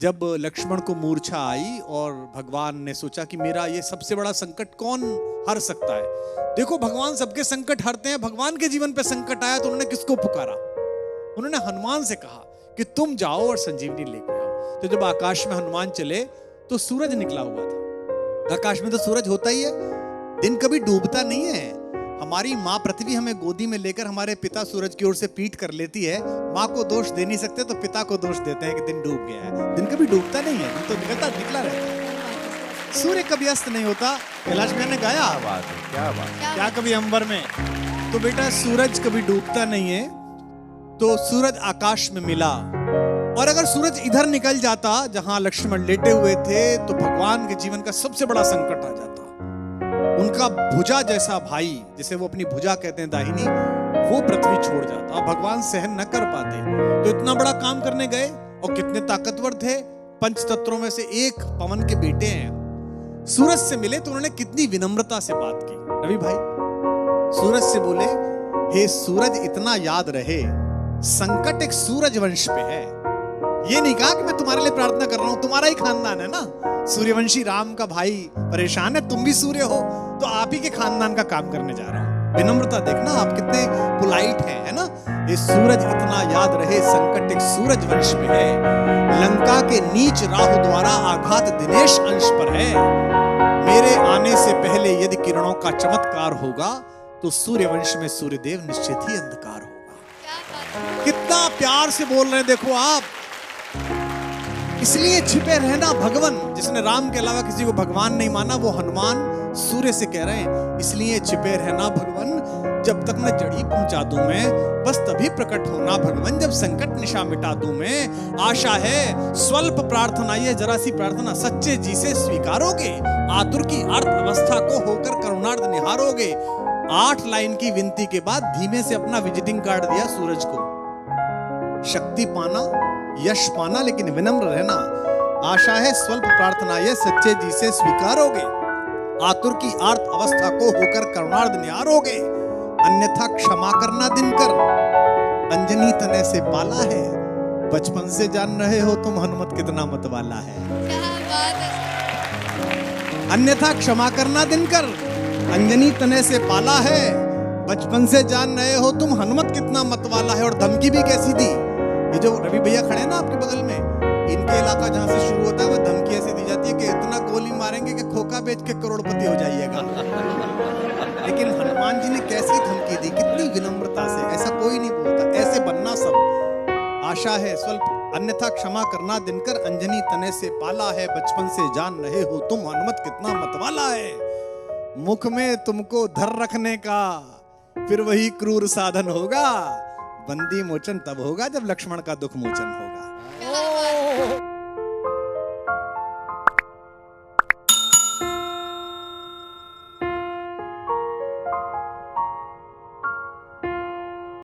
जब लक्ष्मण को मूर्छा आई और भगवान ने सोचा कि मेरा ये सबसे बड़ा संकट कौन हर सकता है। देखो भगवान सबके संकट हरते हैं, भगवान के जीवन पे संकट आया तो उन्होंने किसको पुकारा? उन्होंने हनुमान से कहा कि तुम जाओ और संजीवनी लेके आओ। तो जब आकाश में हनुमान चले तो सूरज निकला हुआ था। आकाश में तो सूरज होता ही है, दिन कभी डूबता नहीं है। हमारी माँ पृथ्वी हमें गोदी में लेकर हमारे पिता सूरज की ओर से पीठ कर लेती है। माँ को दोष दे नहीं सकते तो पिता को दोष देते हैं कि दिन डूब गया है। दिन कभी डूबता नहीं है, दिन तो निकला रहता है। सूर्य कभी अस्त नहीं होता। कैलाश मैंने गाया क्या कभी अंबर में, तो बेटा सूरज कभी डूबता नहीं है। तो सूरज आकाश में मिला, और अगर सूरज इधर निकल जाता जहां लक्ष्मण लेटे हुए थे तो भगवान के जीवन का सबसे बड़ा संकट आ जाता। उनका भुजा जैसा भाई, जिसे वो अपनी भुजा कहते हैं दाहिनी, वो पृथ्वी छोड़ जाता और भगवान सहन न कर पाते। तो इतना बड़ा काम करने गए और कितने ताकतवर थे, पंच तत्वों में से एक पवन के बेटे हैं। सूरज से मिले तो उन्होंने कितनी विनम्रता से बात की। रवि भाई सूरज से बोले, हे सूरज इतना याद रहे संकट एक सूरज वंश पे है। ये नहीं कहा कि मैं तुम्हारे लिए प्रार्थना कर रहा हूं, तुम्हारा ही खानदान है ना, सूर्यवंशी राम का भाई परेशान है, तुम भी सूर्य हो तो आप ही के खानदान का काम करने जा रहा हूं। विनम्रता देखना आप कितने पोलाइट हैं, है ना। ये सूरज इतना याद रहे संकट एक सूरज वंश में है। लंका के नीच राहु द्वारा आघात दिनेश अंश पर है। मेरे आने से पहले यदि किरणों का चमत्कार होगा तो सूर्यवंश में सूर्यदेव निश्चित ही अंधकार होगा। कितना प्यार से बोल रहे हैं देखो आप। इसलिए छिपे रहना भगवान। जिसने राम के अलावा किसी को भगवान नहीं माना वो हनुमान सूर्य से कह रहे हैं, इसलिए छिपे रहना भगवान, जब तक न जड़ी पहुंचा दूं मैं, बस तभी प्रकट होना भगवान, जब संकट निशा मिटा दूं मैं। आशा है स्वल्प प्रार्थना, ये जरा सी प्रार्थना सच्चे जी से स्वीकारोगे। आतुर की अर्थ अवस्था को होकर करुणार्थ निहारोगे। 8 लाइन की विनती के बाद धीमे से अपना विजिटिंग कार्ड दिया सूरज को। शक्ति पाना, यश पाना, लेकिन विनम्र रहना। आशा है स्वल्प प्रार्थना ये सच्चे जी से स्वीकारोगे। आतुर की आर्त अवस्था को होकर करुणार्थ निहारोगे। अन्यथा क्षमा करना दिनकर, अंजनी तने से पाला है। बचपन से जान रहे हो तुम हनुमत कितना मतवाला है। अन्यथा क्षमा करना दिनकर, अंजनी तने से पाला है। बचपन से जान रहे हो तुम हनुमत कितना मतवाला है। और धमकी भी कैसी दी। ये जो रवि भैया खड़े हैं ना आपके बगल में, इनके इलाका जहां से शुरू होता है वो धमकी ऐसी दी जाती है कि इतना गोली मारेंगे कि खोखा बेच के करोड़पति हो जाइएगा। लेकिन हनुमान जी ने कैसी धमकी दी, कितनी विनम्रता से। ऐसा कोई नहीं बोलता, ऐसे बनना सब। आशा है स्वल्प, अन्यथा क्षमा करना दिनकर, अंजनी तने से पाला है। बचपन से जान रहे हो तुम हनुमत कितना मतवाला है। मुख में तुमको धर रखने का फिर वही क्रूर साधन होगा। बंदी मोचन तब होगा जब लक्ष्मण का दुख मोचन होगा।